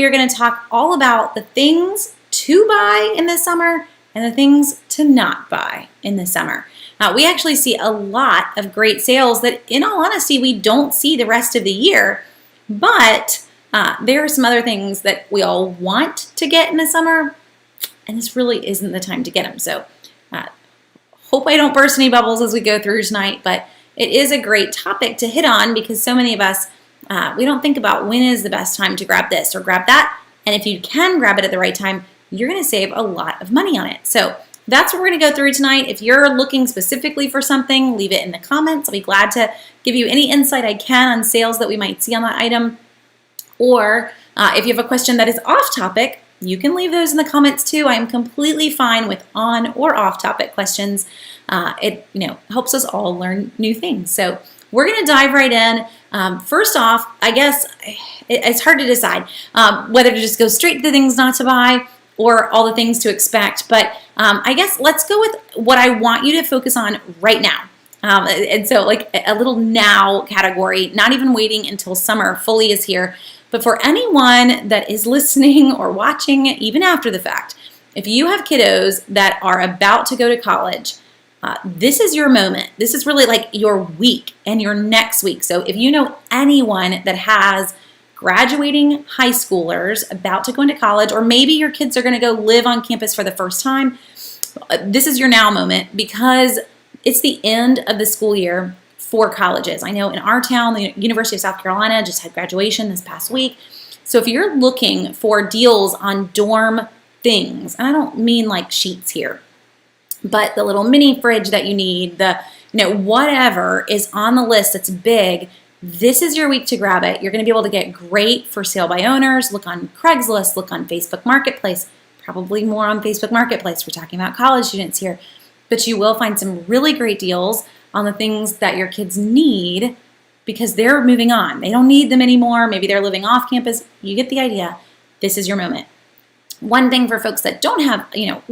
we're going to talk all about the things to buy in the summer and the things to not buy in the summer. We actually see a lot of great sales that, in all honesty, we don't see the rest of the year, but there are some other things that we all want to get in the summer, and this really isn't the time to get them. So hope I don't burst any bubbles as we go through tonight, but it is a great topic to hit on because so many of us, we don't think about when is the best time to grab this or grab that. And if you can grab it at the right time, you're going to save a lot of money on it. So that's what we're going to go through tonight. If you're looking specifically for something, leave it in the comments. I'll be glad to give you any insight I can on sales that we might see on that item. Or if you have a question that is off topic, you can leave those in the comments too. I am completely fine with on or off topic questions. It helps us all learn new things. So we're going to dive right in. First off, I guess it's hard to decide whether to just go straight to the things not to buy or all the things to expect. But I guess let's go with what I want you to focus on right now. And so like a little now category, not even waiting until summer fully is here. But for anyone that is listening or watching even after the fact, if you have kiddos that are about to go to college, this is your moment. This is really like your week and your next week. So if you know anyone that has graduating high schoolers about to go into college, or maybe your kids are going to go live on campus for the first time, this is your now moment because it's the end of the school year for colleges. I know in our town, the University of South Carolina just had graduation this past week. So if you're looking for deals on dorm things, and I don't mean like sheets here, but the little mini fridge that you need, the whatever is on the list that's big, this is your week to grab it. You're going to be able to get great for sale by owners. Look on Craigslist, look on Facebook Marketplace, probably more on Facebook Marketplace. We're talking about college students here, but you will find some really great deals on the things that your kids need because they're moving on. They don't need them anymore. Maybe they're living off campus. You get the idea. This is your moment. One thing for folks that don't have,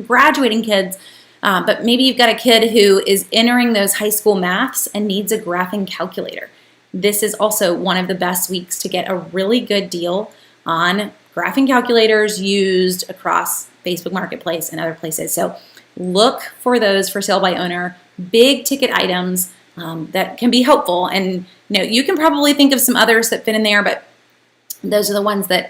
graduating kids, but maybe you've got a kid who is entering those high school maths and needs a graphing calculator. This is also one of the best weeks to get a really good deal on graphing calculators used across Facebook Marketplace and other places. So look for those for sale by owner, big ticket items that can be helpful. And you can probably think of some others that fit in there, but those are the ones that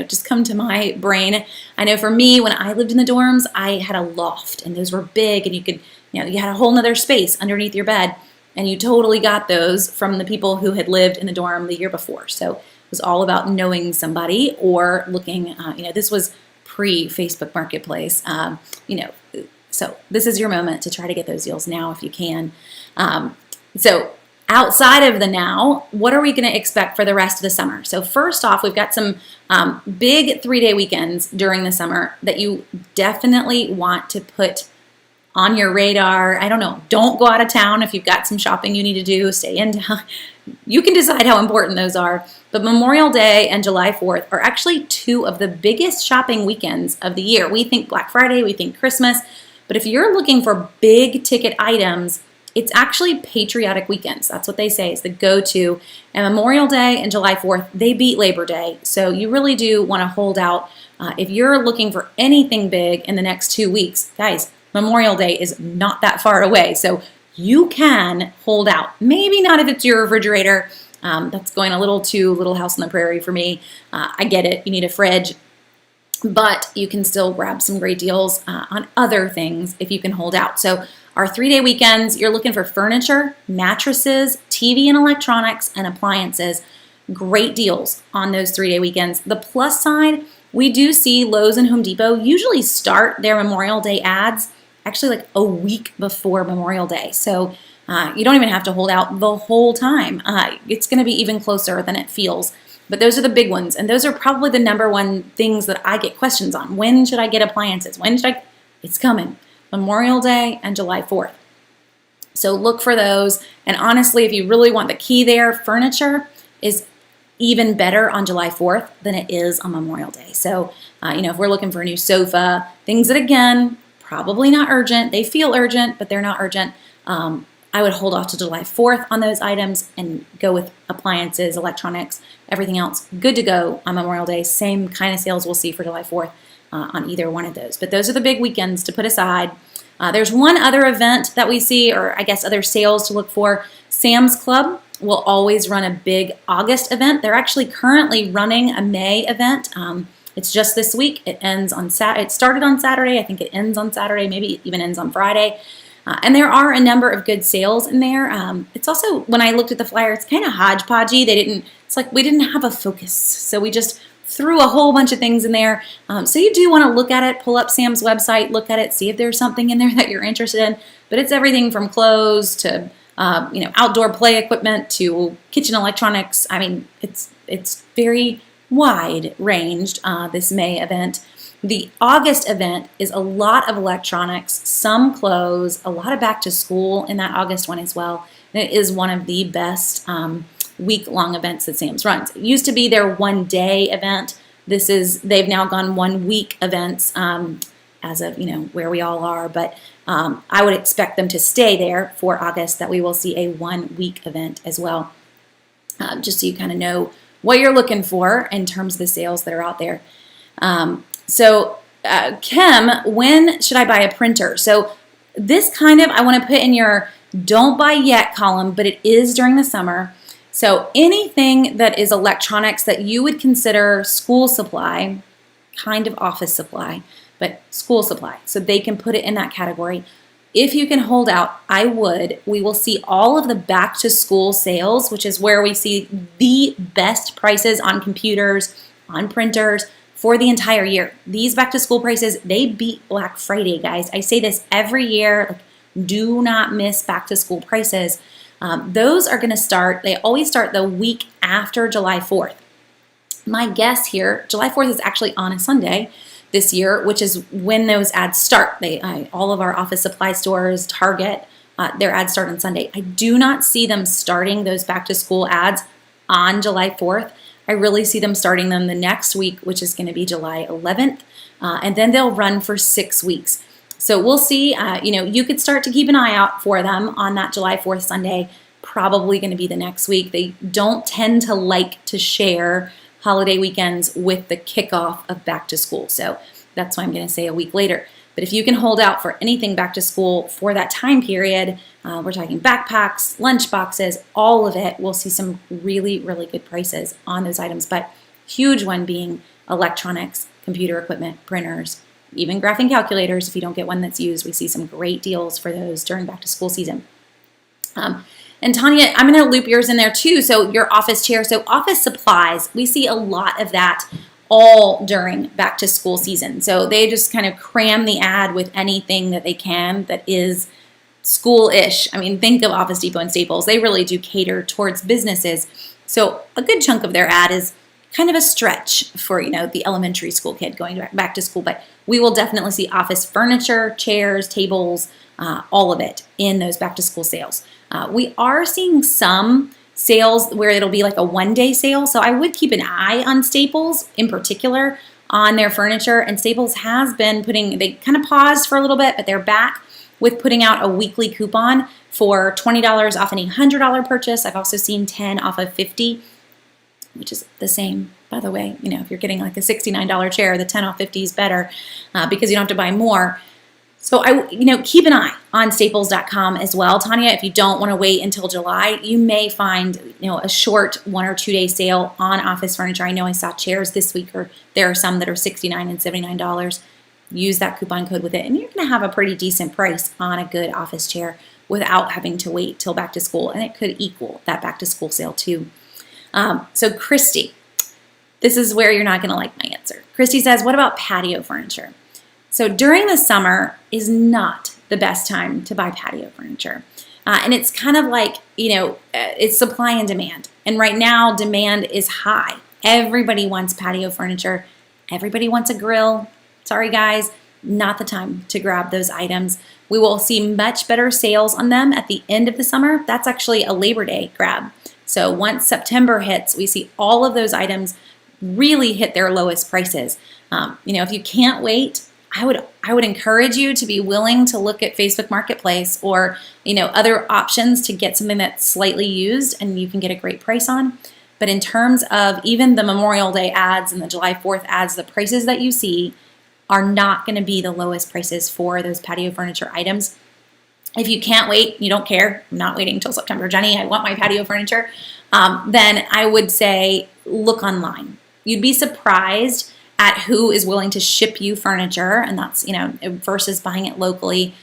just come to my brain. I know for me, when I lived in the dorms, I had a loft, and those were big, and you could, you had a whole nother space underneath your bed, and you totally got those from the people who had lived in the dorm the year before. So it was all about knowing somebody or looking. This was pre-Facebook Marketplace. So this is your moment to try to get those deals now if you can. So outside of the now, what are we going to expect for the rest of the summer? So first off, we've got some big 3-day weekends during the summer that you definitely want to put on your radar. I don't know, don't go out of town if you've got some shopping you need to do, stay in town. You can decide how important those are. But Memorial Day and July 4th are actually two of the biggest shopping weekends of the year. We think Black Friday, we think Christmas, but if you're looking for big ticket items, it's actually patriotic weekends. That's what they say is the go-to. And Memorial Day and July 4th, they beat Labor Day. So you really do want to hold out. If you're looking for anything big in the next 2 weeks, guys, Memorial Day is not that far away. So you can hold out. Maybe not if it's your refrigerator. That's going a little too Little House on the Prairie for me. I get it. You need a fridge. But you can still grab some great deals on other things if you can hold out. So our 3-day weekends, you're looking for furniture, mattresses, TV and electronics, and appliances. Great deals on those 3-day weekends. The plus side, we do see Lowe's and Home Depot usually start their Memorial Day ads actually like a week before Memorial Day. So you don't even have to hold out the whole time. It's going to be even closer than it feels. But those are the big ones, and those are probably the number one things that I get questions on. When should I get appliances? It's coming. Memorial Day and July 4th. So look for those. And honestly, if you really want the key there, furniture is even better on July 4th than it is on Memorial Day. So, if we're looking for a new sofa, things that, again, probably not urgent. They feel urgent, but they're not urgent. I would hold off to July 4th on those items and go with appliances, electronics, everything else. Good to go on Memorial Day. Same kind of sales we'll see for July 4th on either one of those. But those are the big weekends to put aside. There's one other event that we see, or I guess other sales to look for. Sam's Club will always run a big August event. They're actually currently running a May event. It's just this week. It ends on It started on Saturday. I think it ends on Saturday. Maybe it even ends on Friday. And there are a number of good sales in there. It's also, when I looked at the flyer, it's kind of hodgepodgey. It's like we didn't have a focus. So we just threw a whole bunch of things in there. So you do want to look at it, pull up Sam's website, look at it, see if there's something in there that you're interested in. But it's everything from clothes to outdoor play equipment to kitchen electronics. I mean, it's very wide ranged, this May event. The August event is a lot of electronics, some clothes, a lot of back to school in that August one as well. And it is one of the best week-long events that Sam's runs. It used to be their one-day event. They've now gone 1 week events as of where we all are. But I would expect them to stay there for August, that we will see a 1 week event as well. Just so you kind of know what you're looking for in terms of the sales that are out there. So, Kim, when should I buy a printer? So this I want to put in your don't buy yet column, but it is during the summer. So anything that is electronics that you would consider school supply, kind of office supply, but school supply. So they can put it in that category. If you can hold out, I would. We will see all of the back to school sales, which is where we see the best prices on computers, on printers, for the entire year. These back to school prices, they beat Black Friday, guys. I say this every year. Do not miss back to school prices. Those are going to start, they always start the week after July 4th. My guess here, July 4th is actually on a Sunday this year, which is when those ads start. All of our office supply stores, Target, their ads start on Sunday. I do not see them starting those back to school ads on July 4th. I really see them starting them the next week, which is going to be July 11th, and then they'll run for 6 weeks. So we'll see. You could start to keep an eye out for them on that July 4th Sunday. Probably going to be the next week. They don't tend to like to share holiday weekends with the kickoff of back to school. So that's why I'm going to say a week later. But if you can hold out for anything back to school for that time period, we're talking backpacks, lunch boxes, all of it, we'll see some really, really good prices on those items. But huge one being electronics, computer equipment, printers, even graphing calculators. If you don't get one that's used, we see some great deals for those during back to school season. And Tanya, I'm going to loop yours in there too. So your office chair, so office supplies, we see a lot of that all during back to school season. So they just kind of cram the ad with anything that they can that is school-ish. I mean, think of Office Depot and Staples. They really do cater towards businesses. So a good chunk of their ad is kind of a stretch for, the elementary school kid going back to school. But we will definitely see office furniture, chairs, tables, all of it in those back to school sales. We are seeing some sales where it'll be like a one-day sale. So I would keep an eye on Staples in particular on their furniture. And Staples has been they kind of paused for a little bit, but they're back with putting out a weekly coupon for $20 off any $100 purchase. I've also seen 10 off of 50, which is the same, by the way. If you're getting like a $69 chair, the 10 off 50 is better because you don't have to buy more. So keep an eye on staples.com as well. Tanya, if you don't want to wait until July, you may find, a short 1 or 2 day sale on office furniture. I know I saw chairs this week, or there are some that are $69 and $79. Use that coupon code with it, and you're going to have a pretty decent price on a good office chair without having to wait till back to school. And it could equal that back to school sale too. So Christy, this is where you're not going to like my answer. Christy says, what about patio furniture? So during the summer is not the best time to buy patio furniture. And it's kind of like, it's supply and demand. And right now, demand is high. Everybody wants patio furniture. Everybody wants a grill. Sorry, guys, not the time to grab those items. We will see much better sales on them at the end of the summer. That's actually a Labor Day grab. So once September hits, we see all of those items really hit their lowest prices. If you can't wait, I would encourage you to be willing to look at Facebook Marketplace or other options to get something that's slightly used and you can get a great price on. But in terms of even the Memorial Day ads and the July 4th ads, the prices that you see are not going to be the lowest prices for those patio furniture items. If you can't wait, you don't care, I'm not waiting until September, Jenny, I want my patio furniture, then I would say look online. You'd be surprised at who is willing to ship you furniture, and that's, versus buying it locally.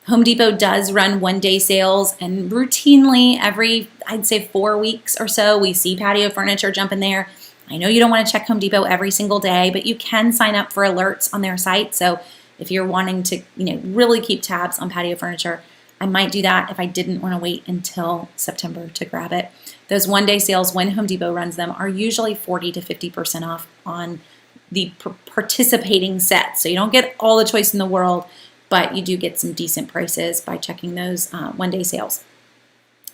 Home Depot does run one-day sales, and routinely every, I'd say 4 weeks or so, we see patio furniture jump in there. I know you don't want to check Home Depot every single day, but you can sign up for alerts on their site. So if you're wanting to, really keep tabs on patio furniture, I might do that if I didn't want to wait until September to grab it. Those one-day sales, when Home Depot runs them, are usually 40 to 50% off on the participating sets. So you don't get all the choice in the world, but you do get some decent prices by checking those one-day sales.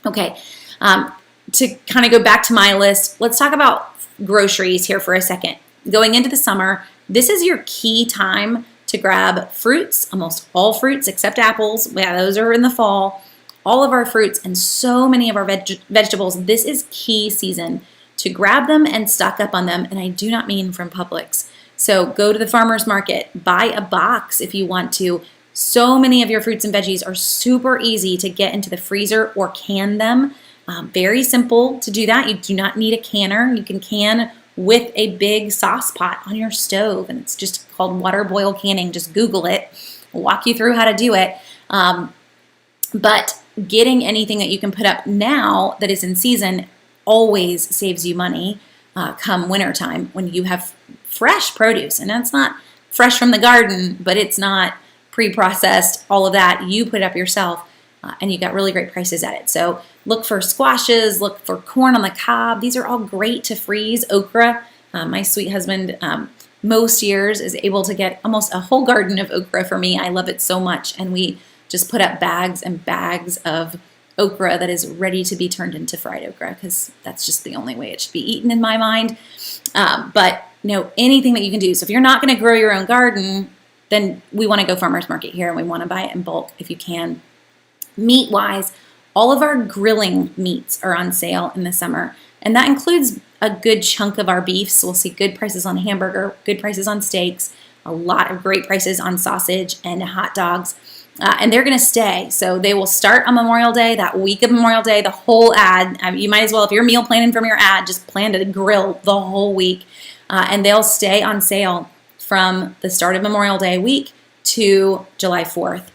Okay, to kind of go back to my list, let's talk about groceries here for a second. Going into the summer, this is your key time to grab fruits, almost all fruits except apples. Yeah, those are in the fall. All of our fruits and so many of our vegetables, this is key season to grab them and stock up on them, and I do not mean from Publix. So go to the farmer's market, buy a box if you want to. So many of your fruits and veggies are super easy to get into the freezer or can them. Very simple to do that. You do not need a canner. You can can with a big sauce pot on your stove, and it's just called water boil canning. Just Google it. I'll walk you through how to do it. But getting anything that you can put up now that is in season always saves you money come wintertime when you have fresh produce. And that's not fresh from the garden, but it's not pre-processed, all of that. You put it up yourself and you got really great prices at it. So look for squashes, look for corn on the cob. These are all great to freeze. Okra, my sweet husband most years is able to get almost a whole garden of okra for me. I love it so much. And we just put up bags and bags of okra that is ready to be turned into fried okra because that's just the only way it should be eaten in my mind. But anything that you can do. So if you're not going to grow your own garden, then we want to go farmer's market here and we want to buy it in bulk if you can. Meat-wise, all of our grilling meats are on sale in the summer, and that includes a good chunk of our beefs. We'll see good prices on hamburger, good prices on steaks, a lot of great prices on sausage and hot dogs. And they're going to stay. So they will start on Memorial Day, that week of Memorial Day, the whole ad. You might as well, if you're meal planning from your ad, just plan to grill the whole week. And they'll stay on sale from the start of Memorial Day week to July 4th.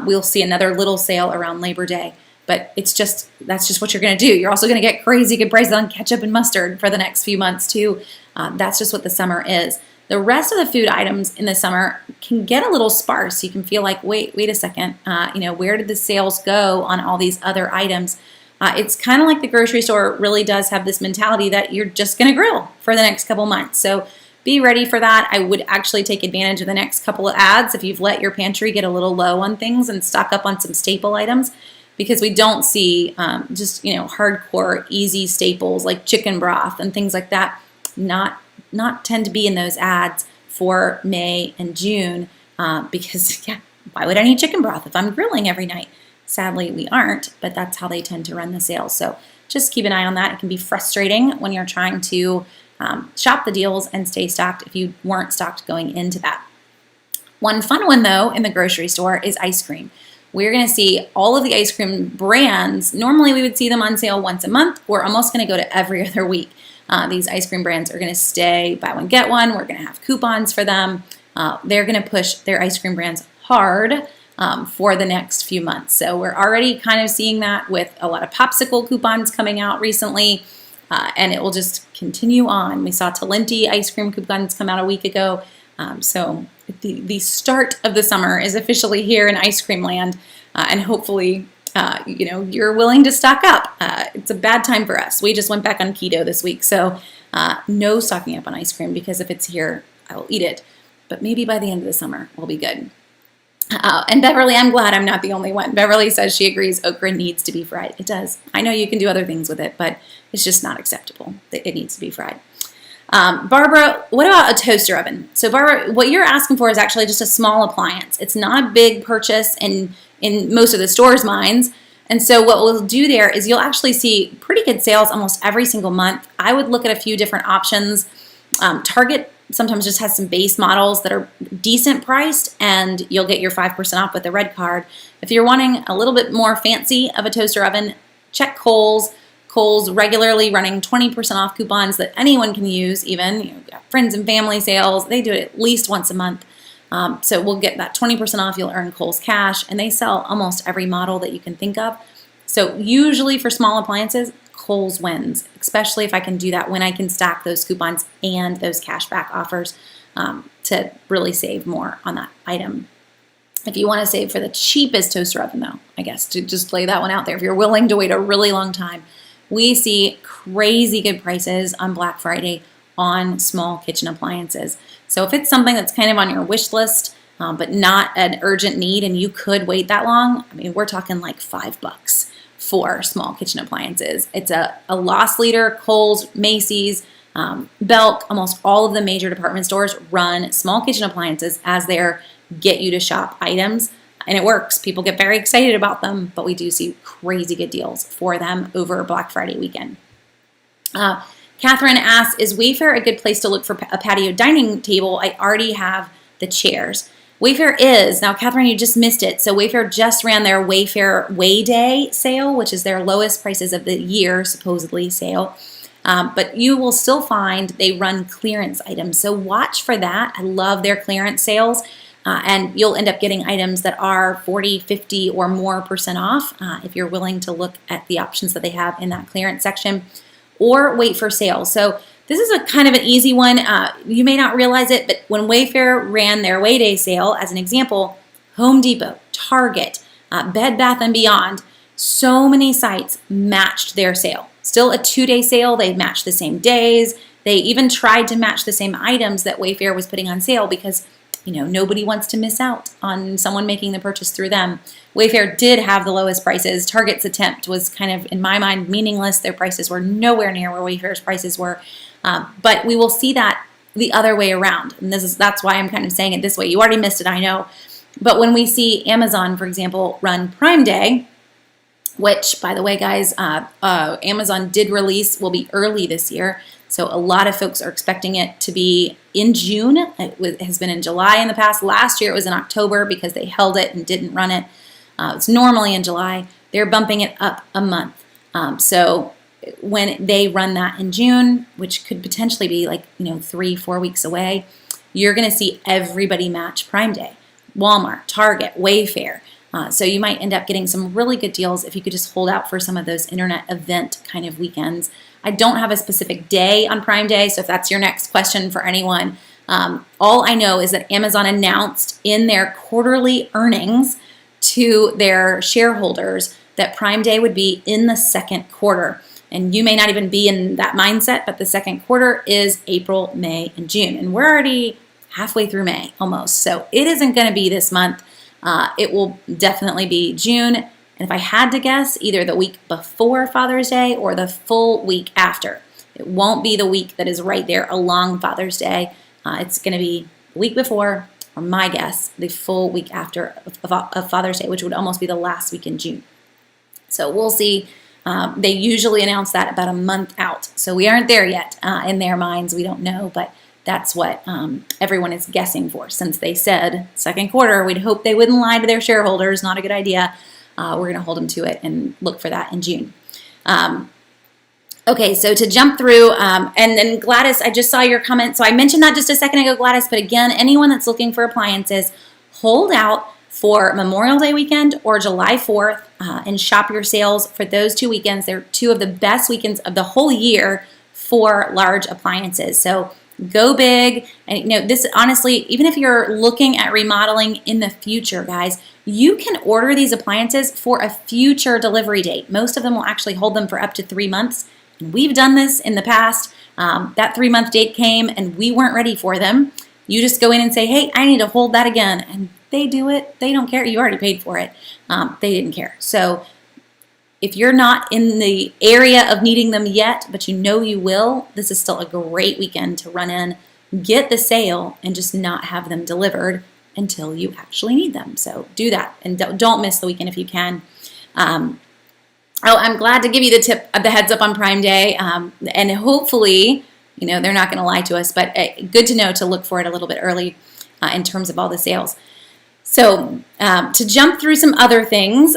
We'll see another little sale around Labor Day. But that's just what you're going to do. You're also going to get crazy good prices on ketchup and mustard for the next few months too. That's just what the summer is. The rest of the food items in the summer can get a little sparse. You can feel like, wait a second, where did the sales go on all these other items? It's kind of like the grocery store really does have this mentality that you're just going to grill for the next couple months. So be ready for that. I would actually take advantage of the next couple of ads if you've let your pantry get a little low on things and stock up on some staple items, because we don't see hardcore easy staples like chicken broth and things like that not tend to be in those ads for May and June because why would I need chicken broth if I'm grilling every night? Sadly, we aren't, but that's how they tend to run the sales. So just keep an eye on that. It can be frustrating when you're trying to shop the deals and stay stocked if you weren't stocked going into that. One fun one, though, in the grocery store is ice cream. We're going to see all of the ice cream brands. Normally, we would see them on sale once a month. We're almost going to go to every other week. These ice cream brands are going to stay buy one, get one. We're going to have coupons for them. They're going to push their ice cream brands hard for the next few months. So we're already kind of seeing that with a lot of popsicle coupons coming out recently, and it will just continue on. We saw Talenti ice cream coupons come out a week ago. So the start of the summer is officially here in ice cream land, and hopefully you're willing to stock up. It's a bad time for us. We just went back on keto this week, so no stocking up on ice cream because if it's here, I will eat it. But maybe by the end of the summer, we'll be good. And Beverly, I'm glad I'm not the only one. Beverly says she agrees okra needs to be fried. It does. I know you can do other things with it, but it's just not acceptable. It needs to be fried. Barbara, what about a toaster oven? So Barbara, what you're asking for is actually just a small appliance. It's not a big purchase in most of the stores' minds. And so what we'll do there is you'll actually see pretty good sales almost every single month. I would look at a few different options. Target sometimes just has some base models that are decent priced, and you'll get your 5% off with the red card. If you're wanting a little bit more fancy of a toaster oven, check Kohl's. Kohl's regularly running 20% off coupons that anyone can use, even friends and family sales. They do it at least once a month. So we'll get that 20% off. You'll earn Kohl's cash, and they sell almost every model that you can think of. So usually for small appliances, Kohl's wins, especially if I can do that when I can stack those coupons and those cashback offers to really save more on that item. If you want to save for the cheapest toaster oven, though, I guess to just lay that one out there, if you're willing to wait a really long time, we see crazy good prices on Black Friday on small kitchen appliances. So if it's something that's kind of on your wish list, but not an urgent need, and you could wait that long, I mean, we're talking like $5 for small kitchen appliances. It's a loss leader. Kohl's, Macy's, Belk, almost all of the major department stores run small kitchen appliances as their get you to shop items. And it works. People get very excited about them, but we do see crazy good deals for them over Black Friday weekend. Catherine asks, is Wayfair a good place to look for a patio dining table? I already have the chairs. Wayfair is. Now, Catherine, you just missed it. So Wayfair just ran their Wayfair Way Day sale, which is their lowest prices of the year, supposedly, sale. But you will still find they run clearance items. So watch for that. I love their clearance sales. And you'll end up getting items that are 40, 50 or more % off if you're willing to look at the options that they have in that clearance section, or wait for sales. So this is a kind of an easy one. You may not realize it, but when Wayfair ran their Way Day sale, as an example, Home Depot, Target, Bed Bath & Beyond, so many sites matched their sale. Still a 2-day sale. They matched the same days. They even tried to match the same items that Wayfair was putting on sale because nobody wants to miss out on someone making the purchase through them. Wayfair did have the lowest prices. Target's attempt was kind of, in my mind, meaningless. Their prices were nowhere near where Wayfair's prices were. But we will see that the other way around. And that's why I'm kind of saying it this way. You already missed it, I know. But when we see Amazon, for example, run Prime Day, which, by the way, guys, Amazon did release, will be early this year. So a lot of folks are expecting it to be in June. It has been in July in the past. Last year it was in October because they held it and didn't run it. It's normally in July. They're bumping it up a month. So when they run that in June, which could potentially be like 3-4 weeks away, you're going to see everybody match Prime Day. Walmart, Target, Wayfair. So you might end up getting some really good deals if you could just hold out for some of those internet event kind of weekends. I don't have a specific day on Prime Day, so if that's your next question for anyone, all I know is that Amazon announced in their quarterly earnings to their shareholders that Prime Day would be in the second quarter. And you may not even be in that mindset, but the second quarter is April, May, and June. And we're already halfway through May almost. So it isn't going to be this month. It will definitely be June. And if I had to guess, either the week before Father's Day or the full week after. It won't be the week that is right there along Father's Day. It's going to be the week before, or my guess, the full week after of Father's Day, which would almost be the last week in June. So we'll see. They usually announce that about a month out. So we aren't there yet in their minds. We don't know, but that's what everyone is guessing for. Since they said second quarter, we'd hope they wouldn't lie to their shareholders. Not a good idea. We're going to hold them to it and look for that in June. Okay, so to jump through, and then Gladys, I just saw your comment. So I mentioned that just a second ago, Gladys, but again, anyone that's looking for appliances, hold out for Memorial Day weekend or July 4th and shop your sales for those 2 weekends. They're 2 of the best weekends of the whole year for large appliances. So go big. And this honestly, even if you're looking at remodeling in the future, guys, you can order these appliances for a future delivery date. Most of them will actually hold them for up to 3 months. And we've done this in the past. That 3-month date came and we weren't ready for them. You just go in and say, hey, I need to hold that again. And they do it. They don't care. You already paid for it. They didn't care. So if you're not in the area of needing them yet, but you know you will, this is still a great weekend to run in, get the sale, and just not have them delivered until you actually need them. So do that, and don't miss the weekend if you can. I'm glad to give you the heads up on Prime Day, and hopefully, they're not going to lie to us, but good to know to look for it a little bit early in terms of all the sales. So to jump through some other things,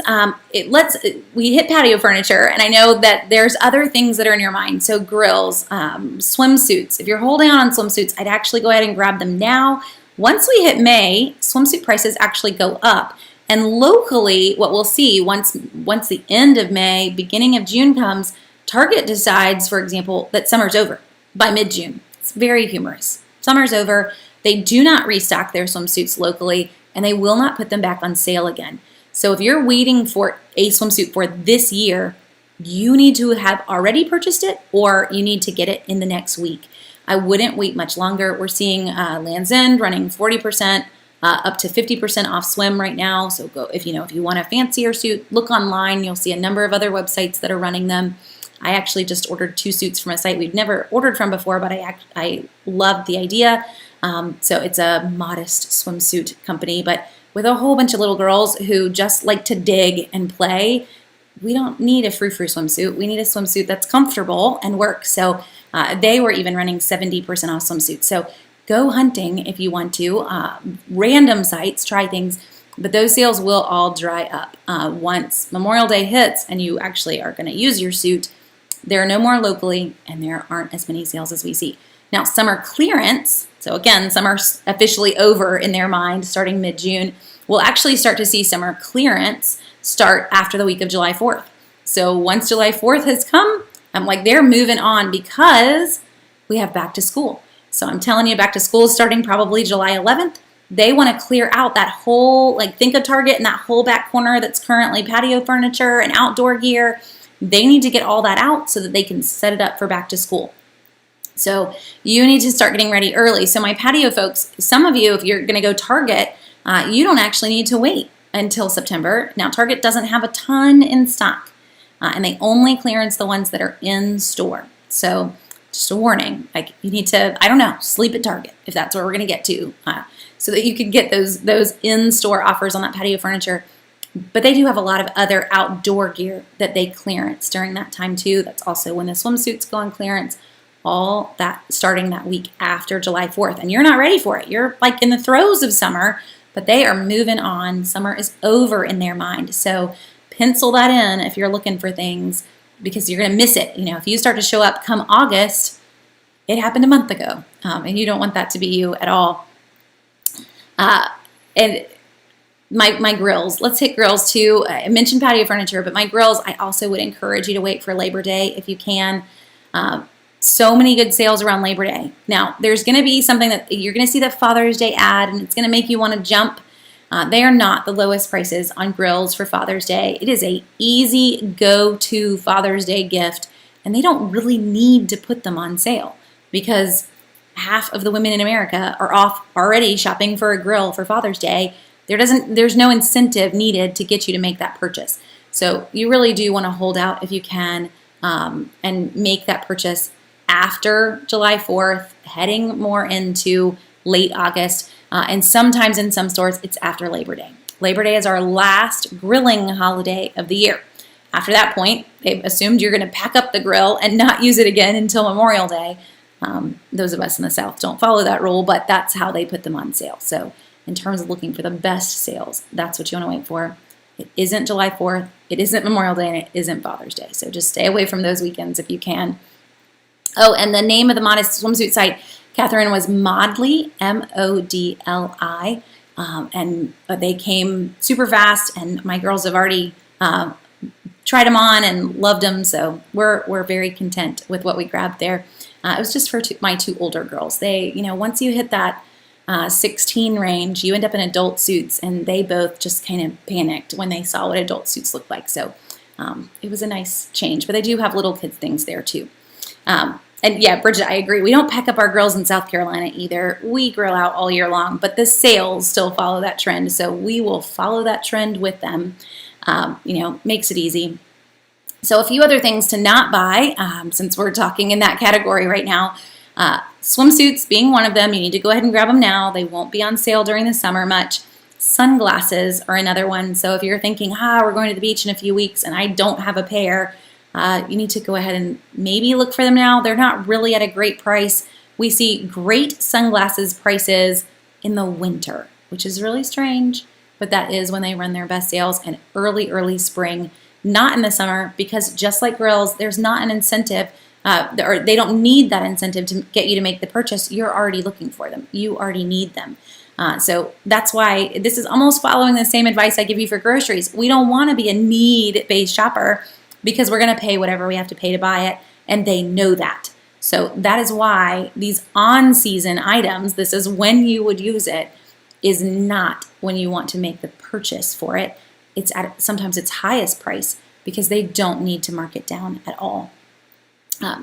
we hit patio furniture, and I know that there's other things that are in your mind. So grills, swimsuits. If you're holding on swimsuits, I'd actually go ahead and grab them now. Once we hit May, swimsuit prices actually go up. And locally, what we'll see once the end of May, beginning of June comes, Target decides, for example, that summer's over by mid-June. It's very humorous. Summer's over. They do not restock their swimsuits locally, and they will not put them back on sale again. So if you're waiting for a swimsuit for this year, you need to have already purchased it, or you need to get it in the next week. I wouldn't wait much longer. We're seeing Land's End running 40%, up to 50% off swim right now. So go if you want a fancier suit, look online. You'll see a number of other websites that are running them. I actually just ordered 2 suits from a site we've never ordered from before, but I loved the idea. So it's a modest swimsuit company, but with a whole bunch of little girls who just like to dig and play. We don't need a frou-frou swimsuit. We need a swimsuit that's comfortable and works. So they were even running 70% off swimsuits. So go hunting if you want to. Random sites, try things, but those sales will all dry up. Once Memorial Day hits and you actually are going to use your suit, there are no more locally, and there aren't as many sales as we see. Now, summer clearance, so again, summer's officially over in their mind starting mid-June. We'll actually start to see summer clearance start after the week of July 4th. So once July 4th has come, I'm like, they're moving on because we have back to school. So I'm telling you, back to school is starting probably July 11th. They want to clear out that whole, think of Target and that whole back corner that's currently patio furniture and outdoor gear. They need to get all that out so that they can set it up for back to school. So you need to start getting ready early. So my patio folks, some of you, if you're going to go Target, you don't actually need to wait until September. Now, Target doesn't have a ton in stock, and they only clearance the ones that are in store. So just a warning, you need to, sleep at Target if that's where we're going to get to, so that you can get those in-store offers on that patio furniture. But they do have a lot of other outdoor gear that they clearance during that time too. That's also when the swimsuits go on clearance, all that starting that week after July 4th. And you're not ready for it. You're in the throes of summer, but they are moving on. Summer is over in their mind. So pencil that in if you're looking for things, because you're going to miss it. If you start to show up come August, it happened a month ago, and you don't want that to be you at all. And my grills, let's hit grills too. I mentioned patio furniture, but my grills, I also would encourage you to wait for Labor Day if you can. So many good sales around Labor Day. Now, there's going to be something that you're going to see the Father's Day ad, and it's going to make you want to jump. They are not the lowest prices on grills for Father's Day. It is a easy go-to Father's Day gift, and they don't really need to put them on sale because half of the women in America are off already shopping for a grill for Father's Day. There's no incentive needed to get you to make that purchase. So you really do want to hold out if you can, and make that purchase after July 4th, heading more into late August. And sometimes in some stores, it's after Labor Day. Labor Day is our last grilling holiday of the year. After that point, they've assumed you're going to pack up the grill and not use it again until Memorial Day. Those of us in the South don't follow that rule, but that's how they put them on sale. So in terms of looking for the best sales, that's what you want to wait for. It isn't July 4th, it isn't Memorial Day, and it isn't Father's Day. So just stay away from those weekends if you can. Oh, and the name of the modest swimsuit site, Catherine, was Modly, M-O-D-L-I, and they came super fast, and my girls have already tried them on and loved them, so we're very content with what we grabbed there. It was just for my 2 older girls. They, once you hit that 16 range, you end up in adult suits, and they both just kind of panicked when they saw what adult suits look like. So it was a nice change, but they do have little kids things there too. And yeah, Bridget, I agree. We don't pack up our grills in South Carolina either. We grill out all year long, but the sales still follow that trend. So we will follow that trend with them. Makes it easy. So a few other things to not buy, since we're talking in that category right now. Swimsuits being one of them. You need to go ahead and grab them now. They won't be on sale during the summer much. Sunglasses are another one. So if you're thinking, we're going to the beach in a few weeks and I don't have a pair, you need to go ahead and maybe look for them now. They're not really at a great price. We see great sunglasses prices in the winter, which is really strange, but that is when they run their best sales, and early spring, not in the summer, because just like grills, there's not an incentive, or they don't need that incentive to get you to make the purchase. You're already looking for them. You already need them. So that's why this is almost following the same advice I give you for groceries. We don't want to be a need-based shopper because we're going to pay whatever we have to pay to buy it, and they know that. So that is why these on-season items, this is when you would use it, is not when you want to make the purchase for it. It's at sometimes its highest price because they don't need to mark it down at all.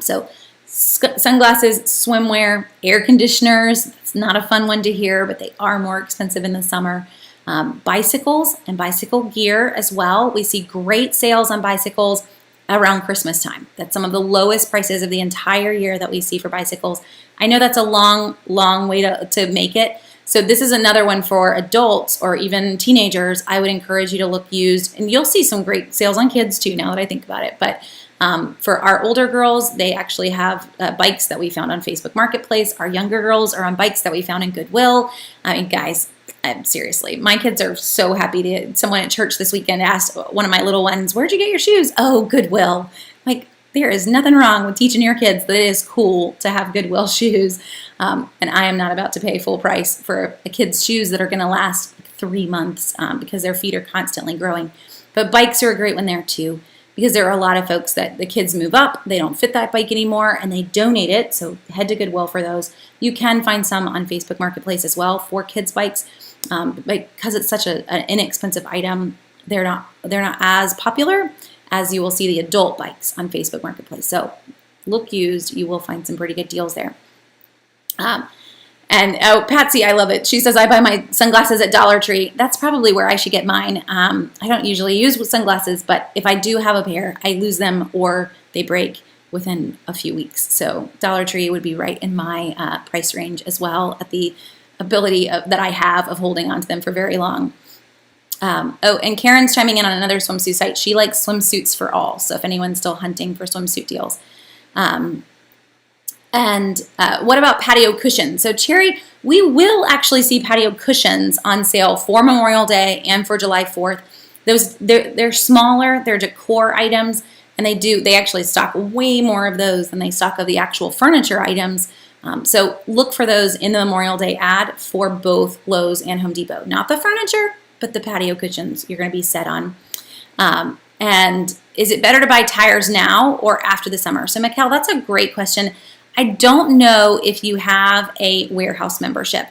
So sunglasses, swimwear, air conditioners, it's not a fun one to hear, but they are more expensive in the summer. Bicycles and bicycle gear as well. We see great sales on bicycles around Christmas time. That's some of the lowest prices of the entire year that we see for bicycles. I know that's a long way to make it. So this is another one for adults or even teenagers. I would encourage you to look used, and you'll see some great sales on kids too now that I think about it. But for our older girls, they actually have bikes that we found on Facebook Marketplace. Our younger girls are on bikes that we found in Goodwill. I mean, guys, seriously, my kids are so happy to. Someone at church this weekend asked one of my little ones, "Where'd you get your shoes?" "Oh, Goodwill." Like, there is nothing wrong with teaching your kids that it is cool to have Goodwill shoes. And I am not about to pay full price for a kid's shoes that are going to last like 3 months because their feet are constantly growing. But bikes are a great one there too, because there are a lot of folks that the kids move up, they don't fit that bike anymore, and they donate it. So head to Goodwill for those. You can find some on Facebook Marketplace as well for kids' bikes. Because it's such an inexpensive item, they're not as popular as you will see the adult bikes on Facebook Marketplace. So look used, you will find some pretty good deals there. And Patsy, I love it. She says, I buy my sunglasses at Dollar Tree. That's probably where I should get mine. I don't usually use sunglasses, but if I do have a pair, I lose them or they break within a few weeks. So Dollar Tree would be right in my price range as well, at the ability that I have of holding on to them for very long. And Karen's chiming in on another swimsuit site. She likes Swimsuits for all. So if anyone's still hunting for swimsuit deals. What about patio cushions? So Cherry, we will actually see patio cushions on sale for Memorial Day and for July 4th. They're smaller, they're decor items, and they actually stock way more of those than they stock of the actual furniture items. So look for those in the Memorial Day ad for both Lowe's and Home Depot. Not the furniture, but the patio cushions you're going to be set on. And is it better to buy tires now or after the summer? So Mikkel, that's a great question. I don't know if you have a warehouse membership.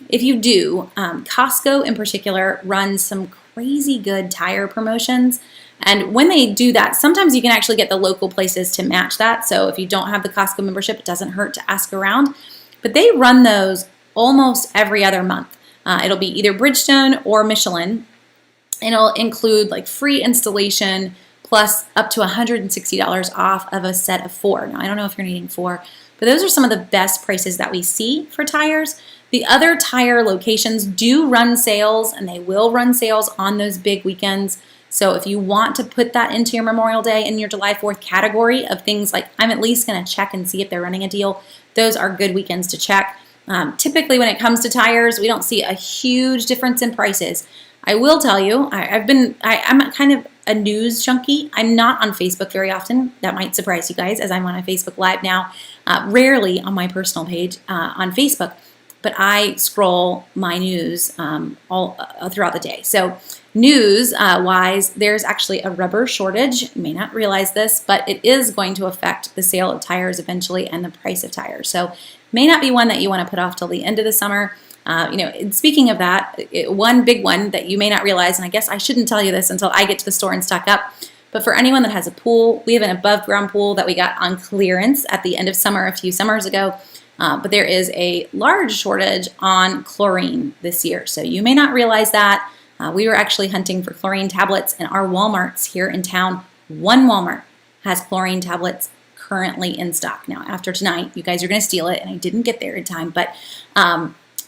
If you do, Costco in particular runs some crazy good tire promotions. And when they do that, sometimes you can actually get the local places to match that. So if you don't have the Costco membership, it doesn't hurt to ask around. But they run those almost every other month. It'll be either Bridgestone or Michelin. And it'll include like free installation plus up to $160 off of a set of 4. Now, I don't know if you're needing 4, but those are some of the best prices that we see for tires. The other tire locations do run sales, and they will run sales on those big weekends. So if you want to put that into your Memorial Day and your July 4th category of things like I'm at least going to check and see if they're running a deal, those are good weekends to check. Typically when it comes to tires, we don't see a huge difference in prices. I will tell you, I'm kind of a news junkie. I'm not on Facebook very often. That might surprise you guys, as I'm on a Facebook Live now. Rarely on my personal page on Facebook, but I scroll my news all throughout the day. So news-wise, there's actually a rubber shortage. You may not realize this, but it is going to affect the sale of tires eventually and the price of tires. So may not be one that you want to put off till the end of the summer. Speaking of that, one big one that you may not realize, and I guess I shouldn't tell you this until I get to the store and stock up, but for anyone that has a pool, we have an above ground pool that we got on clearance at the end of summer a few summers ago. But there is a large shortage on chlorine this year. So you may not realize that. We were actually hunting for chlorine tablets, and our Walmarts here in town one Walmart has chlorine tablets currently in stock. Now, after tonight, you guys are going to steal it, and I didn't get there in time, but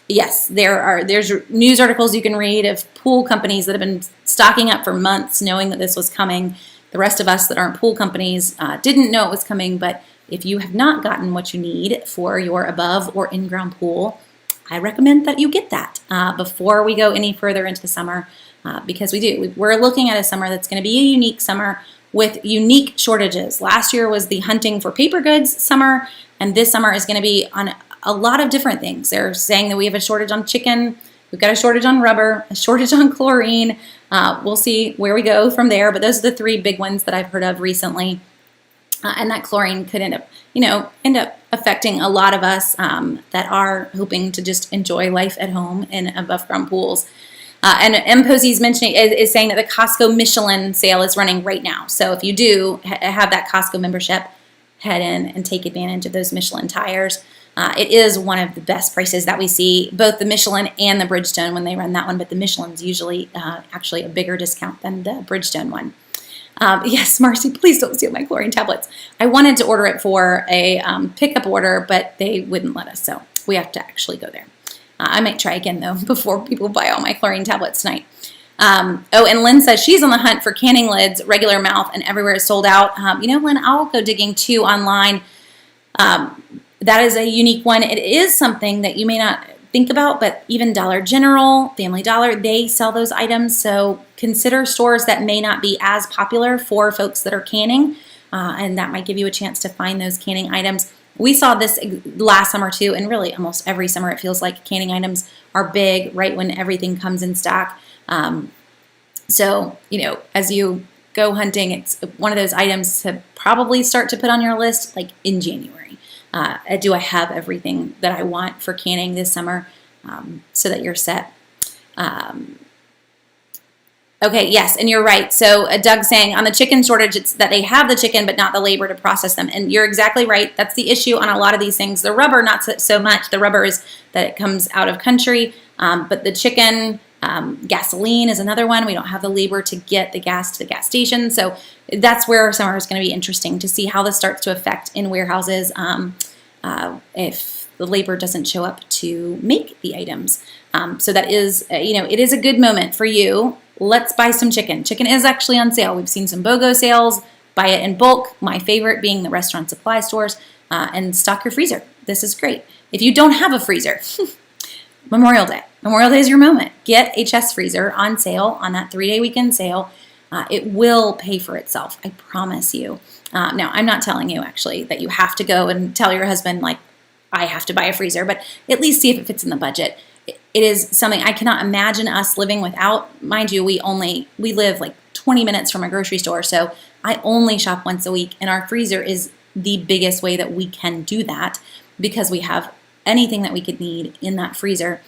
yes, there's news articles you can read of pool companies that have been stocking up for months knowing that this was coming. The rest of us that aren't pool companies didn't know it was coming, but if you have not gotten what you need for your above or in-ground pool, I recommend that you get that before we go any further into the summer because we're looking at a summer that's going to be a unique summer with unique shortages. Last year was the hunting for paper goods summer, and this summer is going to be on a lot of different things. They're saying that we have a shortage on chicken, we've got a shortage on rubber, a shortage on chlorine. We'll see where we go from there, but those are the three big ones that I've heard of recently. And that chlorine could end up affecting a lot of us that are hoping to just enjoy life at home in above ground pools. And M. Posey's mentioning is saying that the Costco Michelin sale is running right now. So if you do have that Costco membership, head in and take advantage of those Michelin tires. It is one of the best prices that we see, both the Michelin and the Bridgestone when they run that one, but the Michelin's usually actually a bigger discount than the Bridgestone one. Yes, Marcy, please don't steal my chlorine tablets. I wanted to order it for a pickup order, but they wouldn't let us, so we have to actually go there. I might try again, though, before people buy all my chlorine tablets tonight. And Lynn says she's on the hunt for canning lids, regular mouth, and everywhere is sold out. Lynn, I'll go digging, too, online. That is a unique one. It is something that you may not think about, but even Dollar General, Family Dollar, they sell those items. So consider stores that may not be as popular for folks that are canning, and that might give you a chance to find those canning items. We saw this last summer too, and really almost every summer it feels like canning items are big right when everything comes in stock. So, as you go hunting, it's one of those items to probably start to put on your list like in January. Do I have everything that I want for canning this summer so that you're set? Okay, yes, and you're right. So Doug's saying on the chicken shortage, it's that they have the chicken but not the labor to process them. And you're exactly right. That's the issue on a lot of these things. The rubber, not so much. The rubber is that it comes out of country. But the chicken, gasoline is another one. We don't have the labor to get the gas to the gas station. So that's where summer is going to be interesting to see how this starts to affect in warehouses if the labor doesn't show up to make the items. So that is, it is a good moment for you. Let's buy some chicken. Chicken is actually on sale. We've seen some BOGO sales. Buy it in bulk. My favorite being the restaurant supply stores. And stock your freezer. This is great. If you don't have a freezer, Memorial Day. Memorial Day is your moment. Get a chest freezer on sale on that 3-day weekend sale. It will pay for itself. I promise you. Now, I'm not telling you actually that you have to go and tell your husband like, I have to buy a freezer, but at least see if it fits in the budget. It is something I cannot imagine us living without. Mind you, we live like 20 minutes from a grocery store, so I only shop once a week, and our freezer is the biggest way that we can do that because we have anything that we could need in that freezer.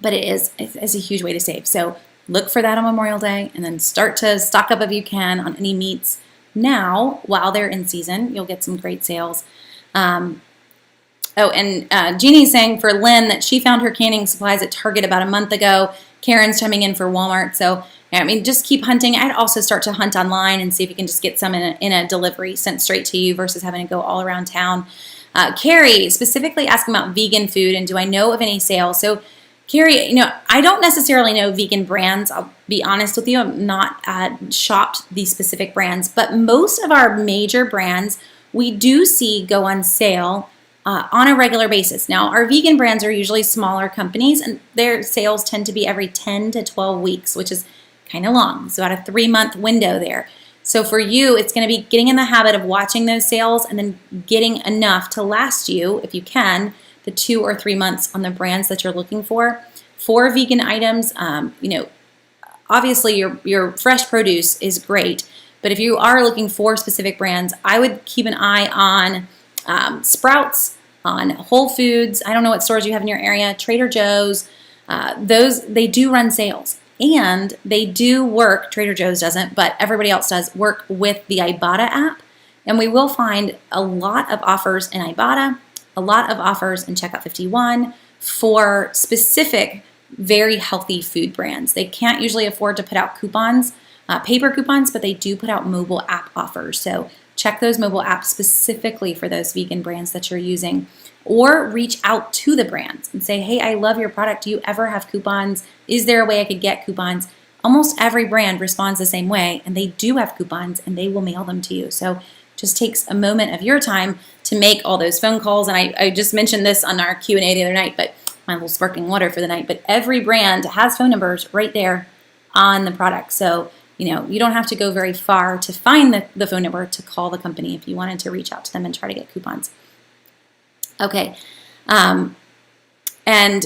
But it's a huge way to save. So look for that on Memorial Day, and then start to stock up if you can on any meats now while they're in season. You'll get some great sales. Jeannie's saying for Lynn that she found her canning supplies at Target about a month ago. Karen's chiming in for Walmart. So, just keep hunting. I'd also start to hunt online and see if you can just get some in a delivery sent straight to you versus having to go all around town. Carrie specifically asking about vegan food and do I know of any sales? So, Carrie, I don't necessarily know vegan brands. I'll be honest with you. I'm not shopped these specific brands, but most of our major brands we do see go on sale on a regular basis. Now, our vegan brands are usually smaller companies, and their sales tend to be every 10 to 12 weeks, which is kind of long. So about a 3-month window there. So for you, it's going to be getting in the habit of watching those sales and then getting enough to last you, if you can, the 2 or 3 months on the brands that you're looking for. For vegan items, obviously your fresh produce is great, but if you are looking for specific brands, I would keep an eye on Sprouts, on Whole Foods. I don't know what stores you have in your area, Trader Joe's. They do run sales, and they do work. Trader Joe's doesn't, but everybody else does work with the Ibotta app, and we will find a lot of offers in Ibotta, a lot of offers in Checkout 51 for specific, very healthy food brands. They can't usually afford to put out coupons paper coupons, but they do put out mobile app offers. So check those mobile apps specifically for those vegan brands that you're using, or reach out to the brands and say, hey, I love your product. Do you ever have coupons? Is there a way I could get coupons? Almost every brand responds the same way, and they do have coupons, and they will mail them to you. So just takes a moment of your time to make all those phone calls. And I just mentioned this on our Q&A the other night, but my little sparkling water for the night. But every brand has phone numbers right there on the product. So, you don't have to go very far to find the phone number to call the company if you wanted to reach out to them and try to get coupons. Okay. And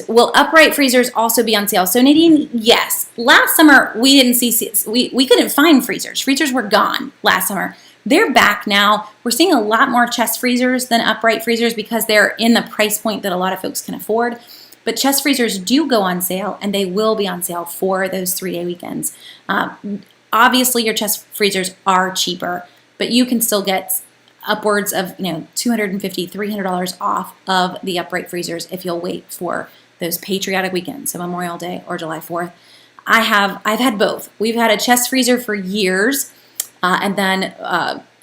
will upright freezers also be on sale? So Nadine, yes. Last summer, we didn't see, we couldn't find freezers. Freezers were gone last summer. They're back now. We're seeing a lot more chest freezers than upright freezers because they're in the price point that a lot of folks can afford. But chest freezers do go on sale, and they will be on sale for those 3-day weekends. Obviously, your chest freezers are cheaper, but you can still get upwards of $250, $300 off of the upright freezers if you'll wait for those patriotic weekends, so Memorial Day or July 4th. I've had both. We've had a chest freezer for years, and then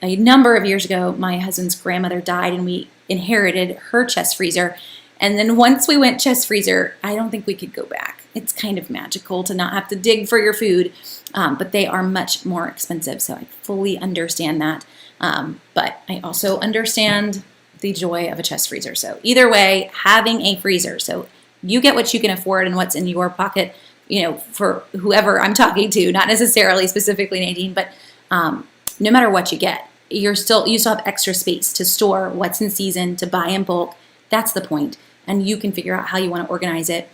a number of years ago, my husband's grandmother died, and we inherited her chest freezer. And then once we went chest freezer, I don't think we could go back. It's kind of magical to not have to dig for your food, but they are much more expensive, so I fully understand that. But I also understand the joy of a chest freezer. So either way, having a freezer, so you get what you can afford and what's in your pocket, for whoever I'm talking to, not necessarily specifically Nadine, but no matter what you get, you still have extra space to store what's in season, to buy in bulk. That's the point. And you can figure out how you want to organize it.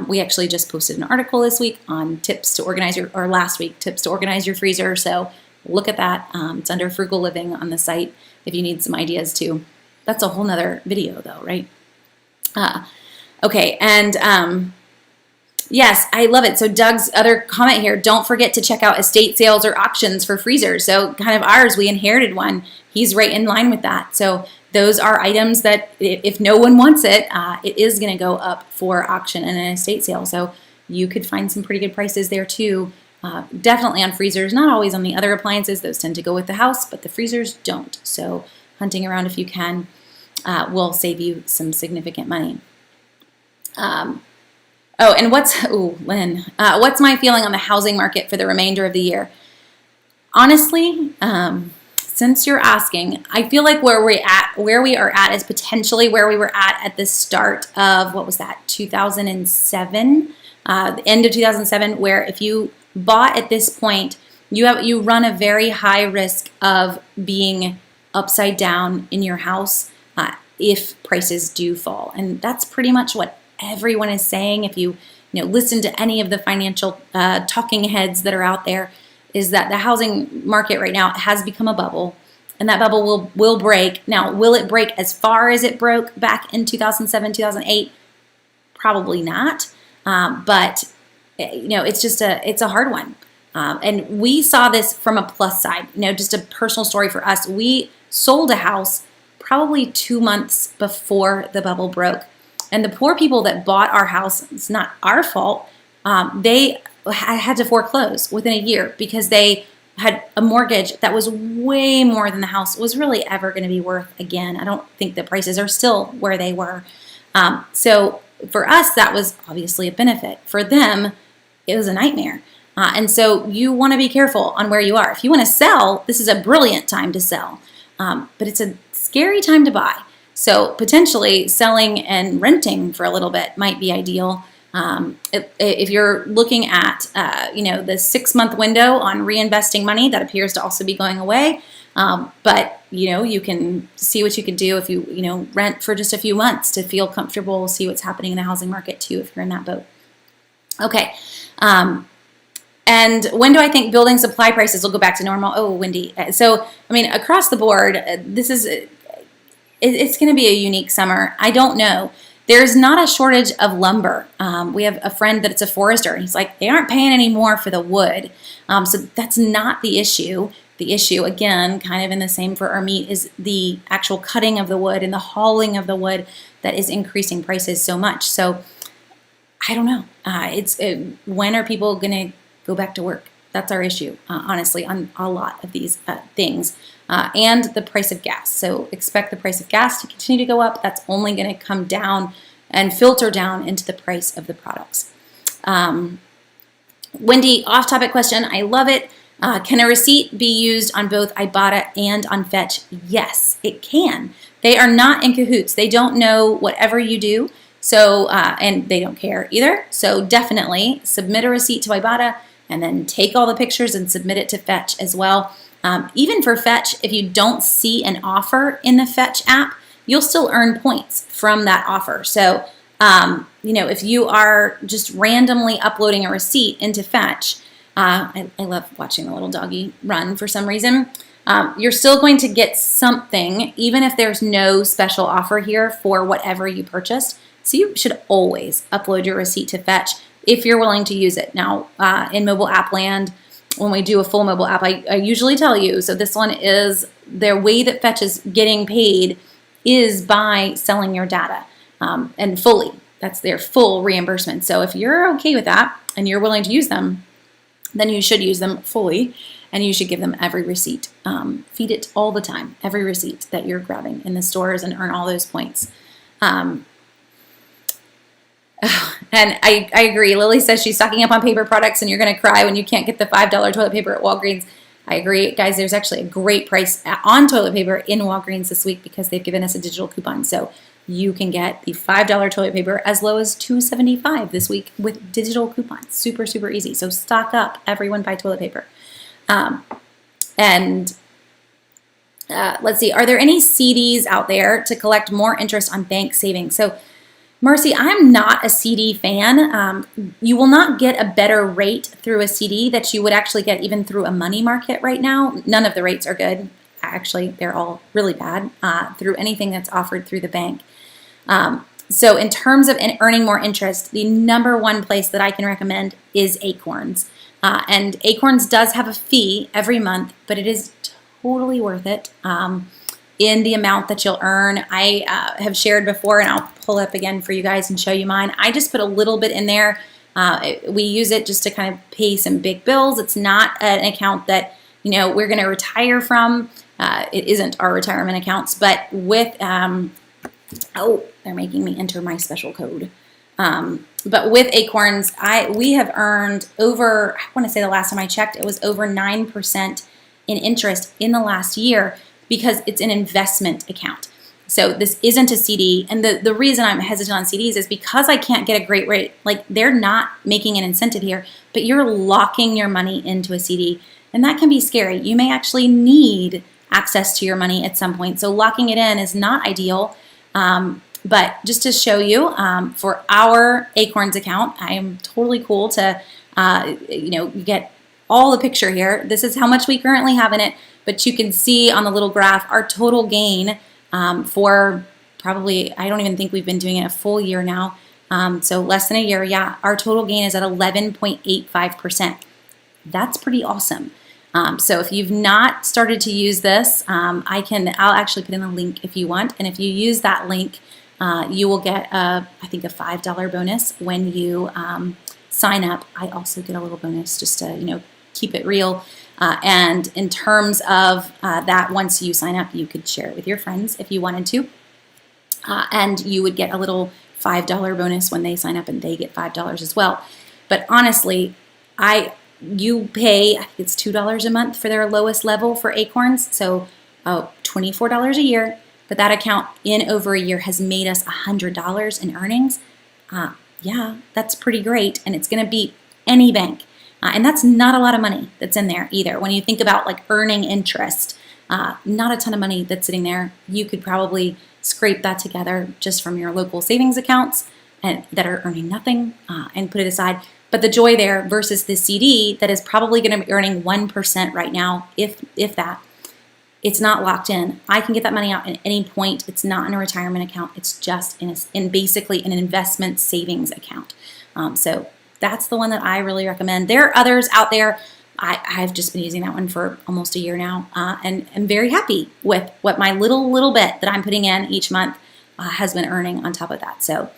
We actually just posted an article this week on tips to organize last week, tips to organize your freezer. So look at that. It's under Frugal Living on the site if you need some ideas too. That's a whole nother video though, right? Okay, and yes, I love it. So Doug's other comment here, don't forget to check out estate sales or auctions for freezers. So kind of ours, we inherited one. He's right in line with that. So those are items that if no one wants it, it is going to go up for auction and an estate sale. So you could find some pretty good prices there too. Definitely on freezers, not always on the other appliances. Those tend to go with the house, but the freezers don't. So hunting around if you can will save you some significant money. Lynn, what's my feeling on the housing market for the remainder of the year? Honestly, since you're asking, I feel like where we are at is potentially where we were at the start of, 2007, the end of 2007, where if you bought at this point, you run a very high risk of being upside down in your house if prices do fall. And that's pretty much what everyone is saying. If you listen to any of the financial talking heads that are out there, is that the housing market right now has become a bubble, and that bubble will break. Now, will it break as far as it broke back in 2007, 2008? Probably not. But it's a hard one. And we saw this from a plus side. Just a personal story for us. We sold a house probably 2 months before the bubble broke, and the poor people that bought our house, it's not our fault. They had to foreclose within a year because they had a mortgage that was way more than the house was really ever going to be worth again. I don't think the prices are still where they were. So for us, that was obviously a benefit. For them, it was a nightmare. And so you want to be careful on where you are. If you want to sell, this is a brilliant time to sell. But it's a scary time to buy. So potentially selling and renting for a little bit might be ideal. If you're looking at, the 6-month window on reinvesting money, that appears to also be going away. But you can see what you can do if you rent for just a few months to feel comfortable, see what's happening in the housing market too, if you're in that boat. Okay. And when do I think building supply prices will go back to normal? Oh, Wendy. So, across the board, it's going to be a unique summer. I don't know. There's not a shortage of lumber. We have a friend that's a forester, and he's like, they aren't paying any more for the wood. So that's not the issue. The issue, again, kind of in the same for our meat, is the actual cutting of the wood and the hauling of the wood that is increasing prices so much. So I don't know. When are people going to go back to work? That's our issue, honestly, on a lot of these things. And the price of gas. So expect the price of gas to continue to go up. That's only going to come down and filter down into the price of the products. Wendy, off-topic question. I love it. Can a receipt be used on both Ibotta and on Fetch? Yes, it can. They are not in cahoots. They don't know whatever you do, so and they don't care either. So definitely submit a receipt to Ibotta and then take all the pictures and submit it to Fetch as well. Even for Fetch, if you don't see an offer in the Fetch app, you'll still earn points from that offer. So if you are just randomly uploading a receipt into Fetch, I love watching the little doggy run for some reason. You're still going to get something, even if there's no special offer here for whatever you purchased. So you should always upload your receipt to Fetch if you're willing to use it. Now, in mobile app land, when we do a full mobile app, I usually tell you, so this one is their way that Fetch is getting paid is by selling your data and fully. That's their full reimbursement. So if you're okay with that and you're willing to use them, then you should use them fully and you should give them every receipt. Feed it all the time, every receipt that you're grabbing in the stores and earn all those points. And I agree. Lily says she's stocking up on paper products and you're going to cry when you can't get the $5 toilet paper at Walgreens. I agree. Guys, there's actually a great price on toilet paper in Walgreens this week because they've given us a digital coupon. So you can get the $5 toilet paper as low as $2.75 this week with digital coupons. Super, super easy. So stock up. Everyone buy toilet paper. Let's see. Are there any CDs out there to collect more interest on bank savings? So Marcy, I'm not a CD fan. You will not get a better rate through a CD that you would actually get even through a money market right now. None of the rates are good. Actually, they're all really bad through anything that's offered through the bank. So in terms of earning more interest, the number one place that I can recommend is Acorns. And Acorns does have a fee every month, but it is totally worth it. In the amount that you'll earn. I have shared before, and I'll pull up again for you guys and show you mine. I just put a little bit in there. We use it just to kind of pay some big bills. It's not an account that we're going to retire from. It isn't our retirement accounts, but with they're making me enter my special code. But with Acorns, we have earned over. I want to say the last time I checked, it was over 9% in interest in the last year, because it's an investment account. So this isn't a CD. And the reason I'm hesitant on CDs is because I can't get a great rate. Like, they're not making an incentive here, but you're locking your money into a CD. And that can be scary. You may actually need access to your money at some point. So locking it in is not ideal. But just to show you, for our Acorns account, I am totally cool to, get all the picture here. This is how much we currently have in it. But you can see on the little graph our total gain for probably, I don't even think we've been doing it a full year now. So less than a year, yeah, our total gain is at 11.85%. That's pretty awesome. So if you've not started to use this, I'll actually put in a link if you want. And if you use that link, you will get, I think, a $5 bonus when you sign up. I also get a little bonus just to, keep it real. And in terms of that, once you sign up, you could share it with your friends if you wanted to. And you would get a little $5 bonus when they sign up, and they get $5 as well. But honestly, you pay, I think it's $2 a month for their lowest level for Acorns. So $24 a year. But that account in over a year has made us $100 in earnings. Yeah, that's pretty great. And it's going to beat any bank. And that's not a lot of money that's in there either. When you think about like earning interest, not a ton of money that's sitting there. You could probably scrape that together just from your local savings accounts and that are earning nothing and put it aside. But the joy there versus the CD that is probably going to be earning 1% right now, if that, it's not locked in. I can get that money out at any point. It's not in a retirement account. It's just in basically an investment savings account. So that's the one that I really recommend. There are others out there. I've just been using that one for almost a year now, and I'm very happy with what my little bit that I'm putting in each month has been earning on top of that. So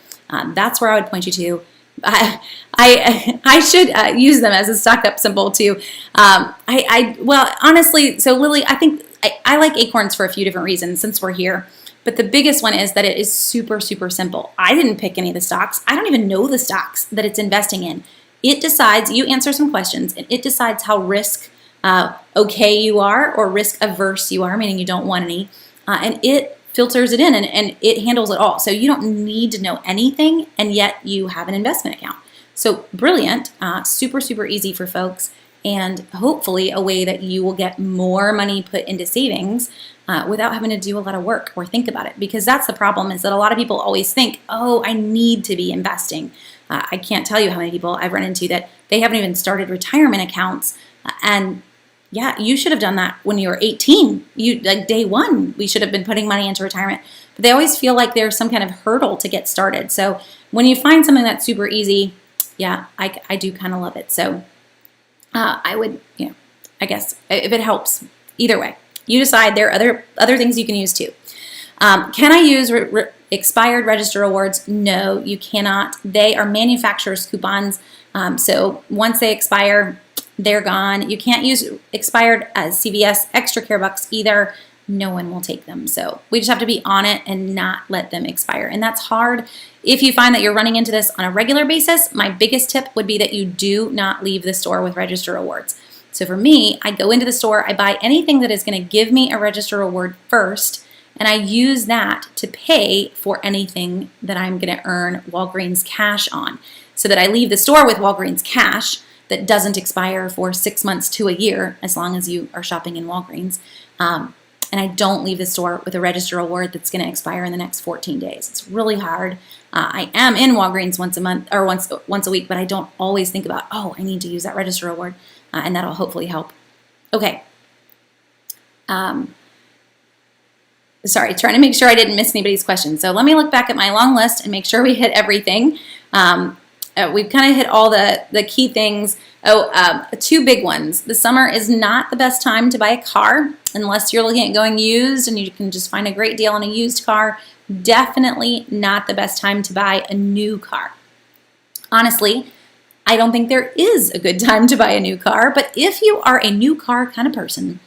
that's where I would point you to. I should use them as a stock up symbol too. Well, honestly, so Lily, I think I like Acorns for a few different reasons since we're here. But the biggest one is that it is super, super simple. I didn't pick any of the stocks. I don't even know the stocks that it's investing in. It decides, you answer some questions, and it decides how risk okay you are or risk averse you are, meaning you don't want any. And it filters it in and it handles it all. So you don't need to know anything, and yet you have an investment account. So brilliant, super, super easy for folks, and hopefully a way that you will get more money put into savings without having to do a lot of work or think about it. Because that's the problem, is that a lot of people always think, oh, I need to be investing. I can't tell you how many people I've run into that they haven't even started retirement accounts. And yeah, you should have done that when you were 18. Like day one, we should have been putting money into retirement. But they always feel like there's some kind of hurdle to get started. So when you find something that's super easy, yeah, I do kind of love it. So I would, I guess if it helps, either way, you decide. There are other things you can use too. Can I use expired register rewards? No, you cannot. They are manufacturer's coupons. So once they expire, they're gone. You can't use expired CVS extra care bucks either. No one will take them. So we just have to be on it and not let them expire. And that's hard. If you find that you're running into this on a regular basis, my biggest tip would be that you do not leave the store with register rewards. So for me, I go into the store, I buy anything that is going to give me a register reward first, and I use that to pay for anything that I'm going to earn Walgreens cash on. So that I leave the store with Walgreens cash that doesn't expire for 6 months to a year, as long as you are shopping in Walgreens. And I don't leave the store with a register reward that's going to expire in the next 14 days. It's really hard. I am in Walgreens once a month or once a week, but I don't always think about, oh, I need to use that register reward, and that'll hopefully help. Okay. Sorry, trying to make sure I didn't miss anybody's question. So let me look back at my long list and make sure we hit everything. We've kind of hit all the key things. Two big ones. The summer is not the best time to buy a car unless you're looking at going used and you can just find a great deal on a used car. Definitely not the best time to buy a new car. Honestly, I don't think there is a good time to buy a new car, but if you are a new car kind of person,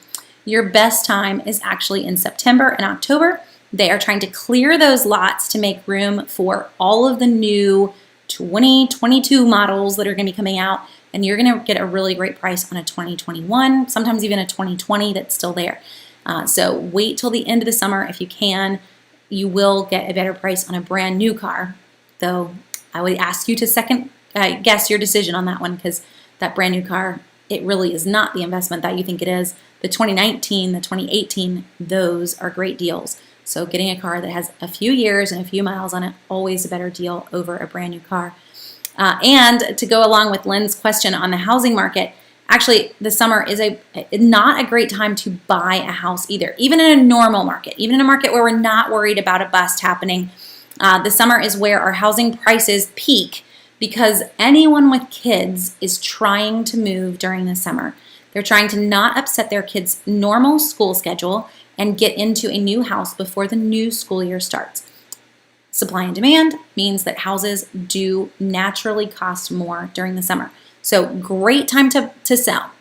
your best time is actually in September and October. They are trying to clear those lots to make room for all of the new 2022 models that are going to be coming out, and you're going to get a really great price on a 2021, sometimes even a 2020 that's still there. So wait till the end of the summer if you can. You will get a better price on a brand new car, though I would ask you to second guess your decision on that one, because that brand new car, it really is not the investment that you think it is. The 2019, the 2018, those are great deals. So getting a car that has a few years and a few miles on it, always a better deal over a brand new car. And to go along with Lynn's question on the housing market, actually the summer is not a great time to buy a house either. Even in a normal market, even in a market where we're not worried about a bust happening, the summer is where our housing prices peak because anyone with kids is trying to move during the summer. They're trying to not upset their kids' normal school schedule and get into a new house before the new school year starts. Supply and demand means that houses do naturally cost more during the summer. So great time to sell,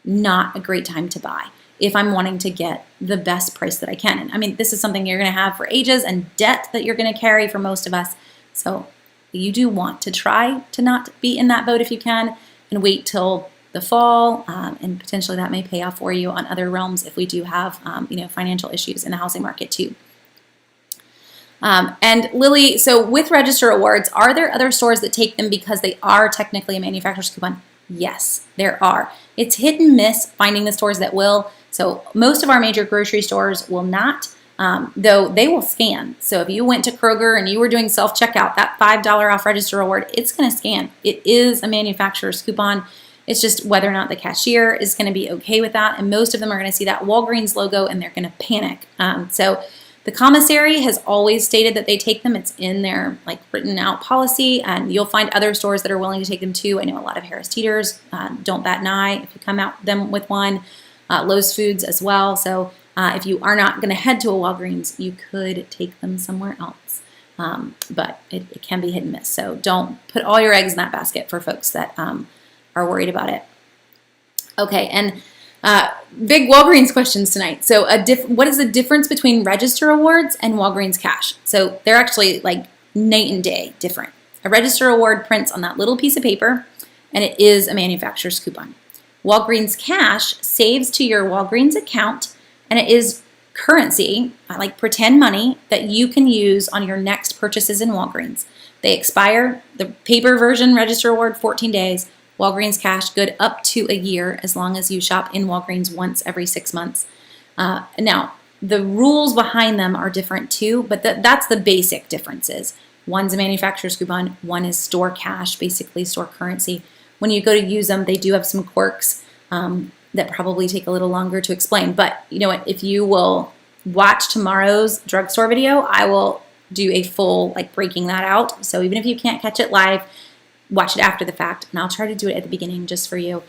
not a great time to buy if I'm wanting to get the best price that I can. And I mean, this is something you're going to have for ages and debt that you're going to carry for most of us. So you do want to try to not be in that boat if you can, and wait till the fall, and potentially that may pay off for you on other realms if we do have financial issues in the housing market too. And Lily, so with register awards, are there other stores that take them because they are technically a manufacturer's coupon? Yes, there are. It's hit and miss finding the stores that will. So most of our major grocery stores will not, though they will scan. So if you went to Kroger and you were doing self-checkout, that $5 off register award, it's going to scan. It is a manufacturer's coupon. It's just whether or not the cashier is going to be okay with that. And most of them are going to see that Walgreens logo and they're going to panic. So the commissary has always stated that they take them. It's in their written out policy, and you'll find other stores that are willing to take them too. I know a lot of Harris Teeters don't bat an eye if you come out them with one. Lowe's Foods as well. So if you are not going to head to a Walgreens, you could take them somewhere else. but it can be hit and miss. So don't put all your eggs in that basket for folks that are worried about it. Okay, and big Walgreens questions tonight. So what is the difference between Register Awards and Walgreens Cash? So they're actually like night and day different. A Register Award prints on that little piece of paper, and it is a manufacturer's coupon. Walgreens Cash saves to your Walgreens account, and it is currency, like pretend money, that you can use on your next purchases in Walgreens. They expire, the paper version, Register Award, 14 days. Walgreens Cash, good up to a year, as long as you shop in Walgreens once every 6 months. Now, the rules behind them are different too, but that's the basic differences. One's a manufacturer's coupon, one is store cash, basically store currency. When you go to use them, they do have some quirks that probably take a little longer to explain. But you know what? If you will watch tomorrow's drugstore video, I will do a full breaking that out. So even if you can't catch it live, watch it after the fact, and I'll try to do it at the beginning just for you.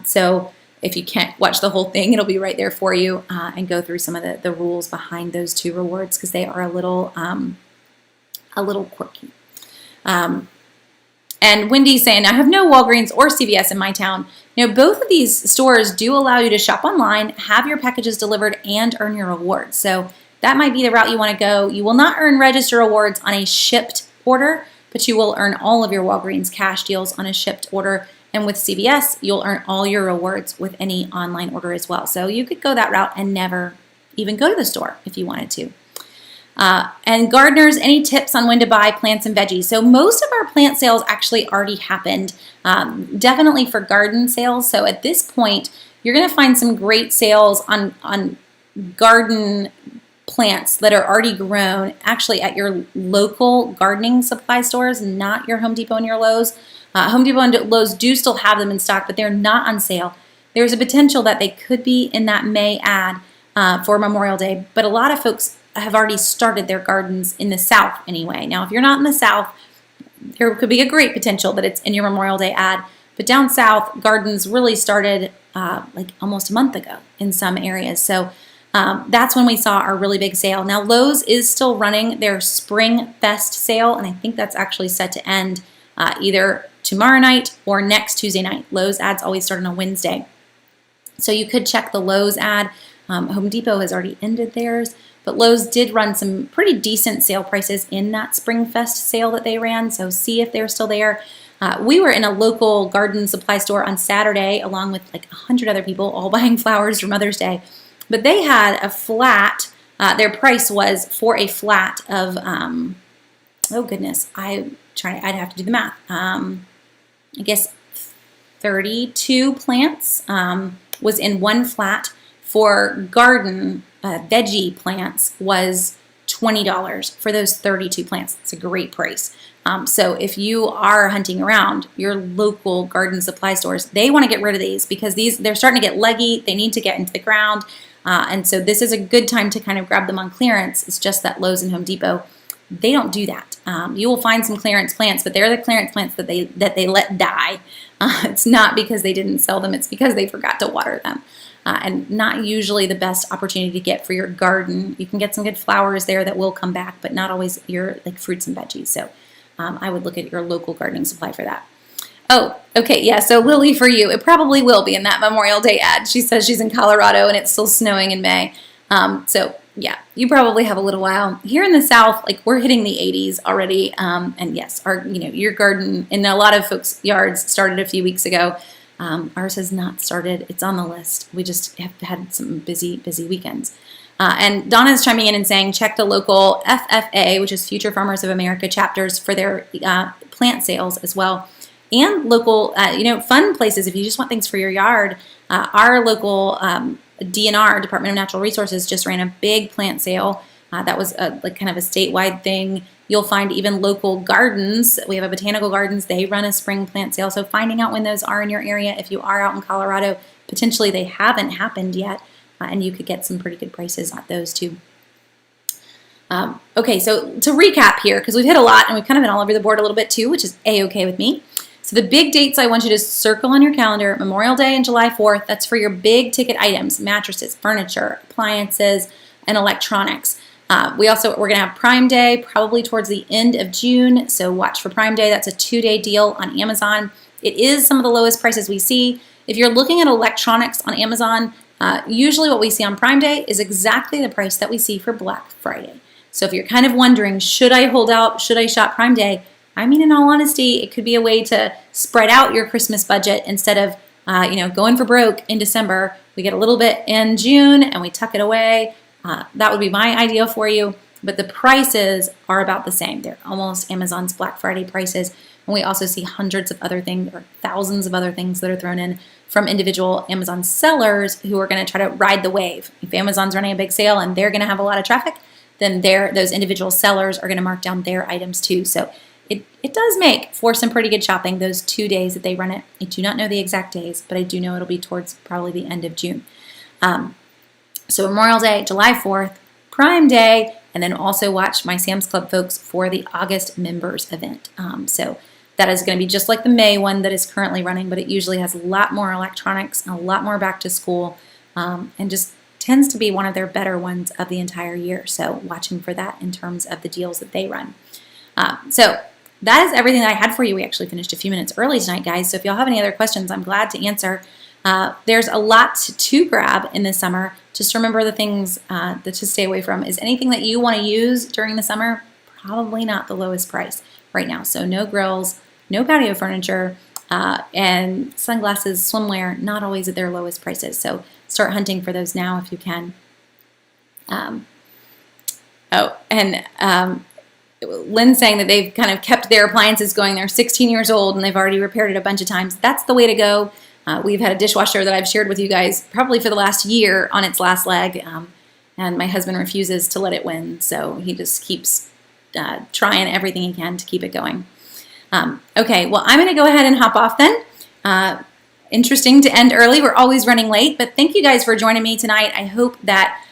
So if you can't watch the whole thing, it'll be right there for you, and go through some of the rules behind those two rewards, because they are a little quirky. And Wendy's saying, I have no Walgreens or CVS in my town. You know, both of these stores do allow you to shop online, have your packages delivered, and earn your rewards. So that might be the route you want to go. You will not earn Register Awards on a shipped order, but you will earn all of your Walgreens Cash deals on a shipped order. And with CVS, you'll earn all your rewards with any online order as well. So you could go that route and never even go to the store if you wanted to. And gardeners, any tips on when to buy plants and veggies? So most of our plant sales actually already happened, definitely for garden sales. So at this point, you're going to find some great sales on garden plants that are already grown, actually at your local gardening supply stores, not your Home Depot and your Lowe's. Home Depot and Lowe's do still have them in stock, but they're not on sale. There's a potential that they could be in that May ad for Memorial Day, but a lot of folks have already started their gardens in the South anyway. Now, if you're not in the South, there could be a great potential that it's in your Memorial Day ad. But down South, gardens really started almost a month ago in some areas. So that's when we saw our really big sale. Now, Lowe's is still running their Spring Fest sale, and I think that's actually set to end either tomorrow night or next Tuesday night. Lowe's ads always start on a Wednesday. So you could check the Lowe's ad. Home Depot has already ended theirs. But Lowe's did run some pretty decent sale prices in that Spring Fest sale that they ran, so see if they're still there. We were in a local garden supply store on Saturday, along with 100 other people, all buying flowers for Mother's Day. But they had a flat, their price was for a flat of, oh goodness, I'd have to do the math. I guess 32 plants was in one flat. For garden veggie plants was $20 for those 32 plants. It's a great price. So if you are hunting around your local garden supply stores, they want to get rid of these because they're starting to get leggy. They need to get into the ground. And so this is a good time to kind of grab them on clearance. It's just that Lowe's and Home Depot, they don't do that. You will find some clearance plants, but they're the clearance plants that they let die. It's not because they didn't sell them. It's because they forgot to water them. And not usually the best opportunity to get for your garden. You can get some good flowers there that will come back, but not always your fruits and veggies. So I would look at your local gardening supply for that. Oh, okay, yeah, so Lily, for you, it probably will be in that Memorial Day ad. She says she's in Colorado and it's still snowing in May. So yeah, you probably have a little while. Here in the South, we're hitting the 80s already. And yes, your garden in a lot of folks' yards started a few weeks ago. Ours has not started. It's on the list. We just have had some busy weekends. And Donna's chiming in and saying, check the local FFA, which is Future Farmers of America chapters, for their plant sales as well. And local, fun places if you just want things for your yard. Our local DNR, Department of Natural Resources, just ran a big plant sale. That was kind of a statewide thing. You'll find even local gardens. We have a botanical gardens. They run a spring plant sale. So finding out when those are in your area, if you are out in Colorado, potentially they haven't happened yet, and you could get some pretty good prices at those too. Okay, so to recap here, because we've hit a lot and we've kind of been all over the board a little bit too, which is A-okay with me. So the big dates I want you to circle on your calendar: Memorial Day and July 4th. That's for your big ticket items, mattresses, furniture, appliances, and electronics. We're going to have Prime Day probably towards the end of June, so watch for Prime Day. That's a 2-day deal on Amazon. It is some of the lowest prices we see. If you're looking at electronics on Amazon, usually what we see on Prime Day is exactly the price that we see for Black Friday. So if you're kind of wondering, should I hold out, should I shop Prime Day? I mean, in all honesty, it could be a way to spread out your Christmas budget instead of going for broke in December. We get a little bit in June and we tuck it away. That would be my idea for you. But the prices are about the same. They're almost Amazon's Black Friday prices. And we also see hundreds of other things or thousands of other things that are thrown in from individual Amazon sellers who are going to try to ride the wave. If Amazon's running a big sale and they're going to have a lot of traffic, then those individual sellers are going to mark down their items too. So it does make for some pretty good shopping those 2 days that they run it. I do not know the exact days, but I do know it'll be towards probably the end of June. So Memorial Day, July 4th, Prime Day, and then also watch my Sam's Club folks for the August members event. So that is going to be just like the May one that is currently running, but it usually has a lot more electronics and a lot more back to school, and just tends to be one of their better ones of the entire year. So watching for that in terms of the deals that they run. So that is everything that I had for you. We actually finished a few minutes early tonight, guys. So if y'all have any other questions, I'm glad to answer. There's a lot to grab in the summer. Just remember the things that to stay away from is anything that you want to use during the summer, probably not the lowest price right now. So no grills, no patio furniture, and sunglasses, swimwear, not always at their lowest prices. So start hunting for those now if you can. Lynn's saying that they've kind of kept their appliances going. They're 16 years old and they've already repaired it a bunch of times. That's the way to go. We've had a dishwasher that I've shared with you guys probably for the last year on its last leg, and my husband refuses to let it win, so he just keeps trying everything he can to keep it going. Okay, well, I'm going to go ahead and hop off then. Interesting to end early. We're always running late, but thank you guys for joining me tonight. I hope that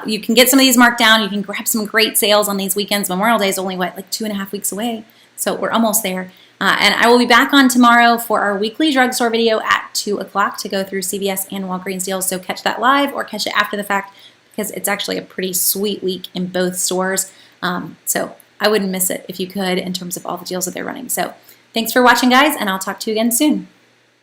you can get some of these marked down. You can grab some great sales on these weekends. Memorial Day is only, like 2.5 weeks away, so we're almost there. And I will be back on tomorrow for our weekly drugstore video at 2 o'clock to go through CVS and Walgreens deals. So catch that live or catch it after the fact because it's actually a pretty sweet week in both stores. So I wouldn't miss it if you could in terms of all the deals that they're running. So thanks for watching, guys, and I'll talk to you again soon.